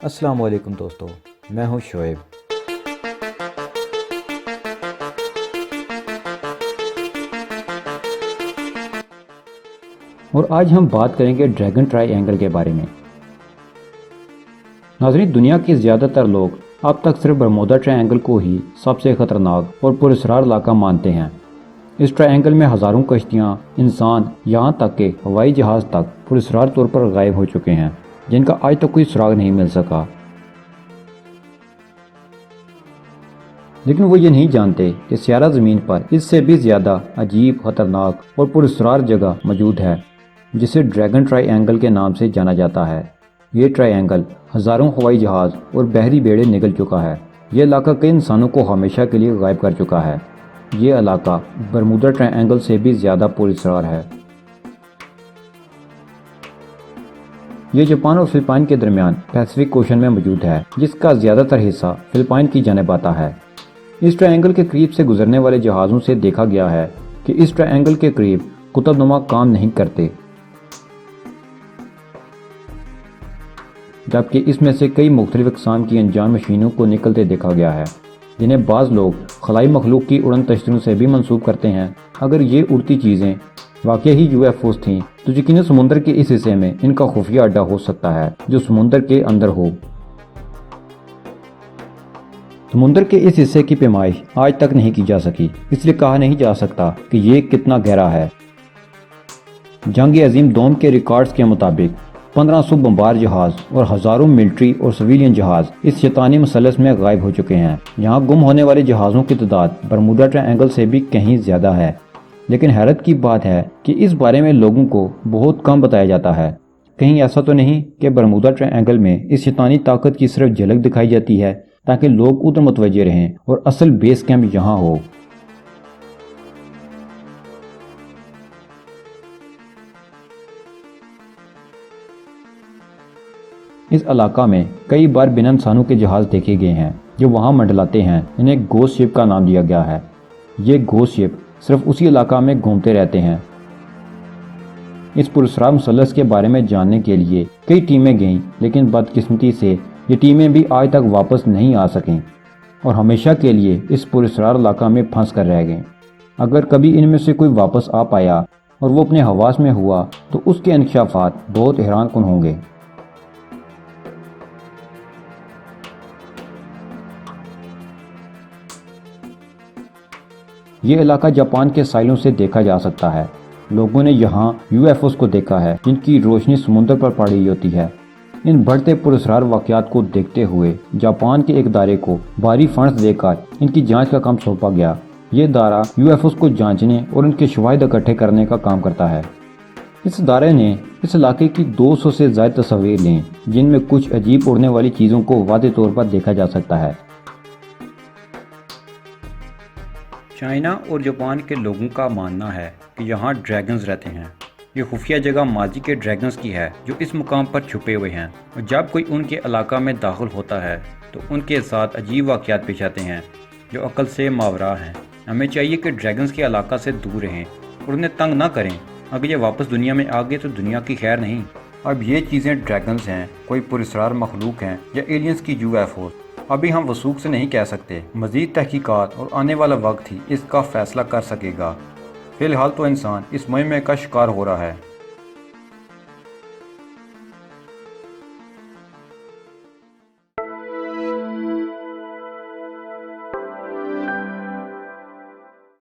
السلام علیکم دوستو، میں ہوں شعیب۔ اور آج ہم بات کریں گے ڈریگن ٹرائی اینگل کے بارے میں۔ ناظرین، دنیا کے زیادہ تر لوگ اب تک صرف برمودا ٹرائی اینگل کو ہی سب سے خطرناک اور پراسرار علاقہ مانتے ہیں۔ اس ٹرائی اینگل میں ہزاروں کشتیاں، انسان، یہاں تک کہ ہوائی جہاز تک پراسرار طور پر غائب ہو چکے ہیں، جن کا آج تک کوئی سراغ نہیں مل سکا۔ لیکن وہ یہ نہیں جانتے کہ سیارہ زمین پر اس سے بھی زیادہ عجیب، خطرناک اور پراسرار جگہ موجود ہے، جسے ڈریگن ٹرائی اینگل کے نام سے جانا جاتا ہے۔ یہ ٹرائی اینگل ہزاروں ہوائی جہاز اور بحری بیڑے نگل چکا ہے۔ یہ علاقہ کئی انسانوں کو ہمیشہ کے لیے غائب کر چکا ہے۔ یہ علاقہ برمودا ٹرائی اینگل سے بھی زیادہ پراسرار ہے۔ یہ جاپان اور فلپائن کے درمیان پیسفک اوشن میں موجود ہے، جس کا زیادہ تر حصہ فلپائن کی جانب آتا ہے۔ اس ٹرائی اینگل کے قریب سے گزرنے والے جہازوں سے دیکھا گیا ہے کہ اس ٹرائی اینگل کے قریب قطب نما کام نہیں کرتے، جبکہ اس میں سے کئی مختلف اقسام کی انجان مشینوں کو نکلتے دیکھا گیا ہے، جنہیں بعض لوگ خلائی مخلوق کی اڑن تشتریوں سے بھی منسوب کرتے ہیں۔ اگر یہ اڑتی چیزیں واقعی ہی UFOs تھیں تو یقیناً سمندر کے اس حصے میں ان کا خفیہ اڈا ہو سکتا ہے، جو سمندر کے اندر ہو۔ سمندر کے اس حصے کی پیمائش آج تک نہیں کی جا سکی، اس لیے کہا نہیں جا سکتا کہ یہ کتنا گہرا ہے۔ جنگ عظیم دوم کے ریکارڈز کے مطابق 1500 بمبار جہاز اور ہزاروں ملٹری اور سویلین جہاز اس شیطانی مثلث میں غائب ہو چکے ہیں۔ یہاں گم ہونے والے جہازوں کی تعداد برمودا ٹرائی اینگل سے بھی کہیں زیادہ ہے، لیکن حیرت کی بات ہے کہ اس بارے میں لوگوں کو بہت کم بتایا جاتا ہے۔ کہیں ایسا تو نہیں کہ برمودا ٹرائی اینگل میں اس شیطانی طاقت کی صرف جھلک دکھائی جاتی ہے تاکہ لوگ ادھر متوجہ رہیں اور اصل بیس کیمپ یہاں ہو۔ اس علاقہ میں کئی بار بنا انسانوں کے جہاز دیکھے گئے ہیں جو وہاں منڈلاتے ہیں، انہیں گھوسٹ شپ کا نام دیا گیا ہے۔ یہ گھوسٹ شپ صرف اسی علاقہ میں گھومتے رہتے ہیں۔ اس پراسرار مثلث کے بارے میں جاننے کے لیے کئی ٹیمیں گئیں، لیکن بدقسمتی سے یہ ٹیمیں بھی آج تک واپس نہیں آ سکیں اور ہمیشہ کے لیے اس پراسرار علاقہ میں پھنس کر رہ گئیں۔ اگر کبھی ان میں سے کوئی واپس آ پایا اور وہ اپنے حواس میں ہوا تو اس کے انکشافات بہت حیران کن ہوں گے۔ یہ علاقہ جاپان کے ساحلوں سے دیکھا جا سکتا ہے۔ لوگوں نے یہاں UFOs کو دیکھا ہے جن کی روشنی سمندر پر پڑ رہی ہوتی ہے۔ ان بڑھتے پراسرار واقعات کو دیکھتے ہوئے جاپان کے ایک ادارے کو بھاری فنڈز دے کر ان کی جانچ کا کام سونپا گیا۔ یہ ادارہ UFOs کو جانچنے اور ان کے شواہد اکٹھے کرنے کا کام کرتا ہے۔ اس ادارے نے اس علاقے کی 200 سے زائد تصاویر لیں، جن میں کچھ عجیب اڑنے والی چیزوں کو واضح طور پر دیکھا جا سکتا ہے۔ چائنا اور جاپان کے لوگوں کا ماننا ہے کہ یہاں ڈریگنز رہتے ہیں۔ یہ خفیہ جگہ ماضی کے ڈریگنز کی ہے جو اس مقام پر چھپے ہوئے ہیں، اور جب کوئی ان کے علاقہ میں داخل ہوتا ہے تو ان کے ساتھ عجیب واقعات پیش آتے ہیں جو عقل سے ماورا ہیں۔ ہمیں چاہیے کہ ڈریگنز کے علاقہ سے دور رہیں اور انہیں تنگ نہ کریں۔ اگر یہ واپس دنیا میں آ گئے تو دنیا کی خیر نہیں۔ اب یہ چیزیں ڈریگنز ہیں، کوئی پراسرار مخلوق ہیں یا ایلینز کی UFOs، ابھی ہم وثوق سے نہیں کہہ سکتے۔ مزید تحقیقات اور آنے والا وقت ہی اس کا فیصلہ کر سکے گا۔ فی الحال تو انسان اس مہم کا شکار ہو رہا ہے۔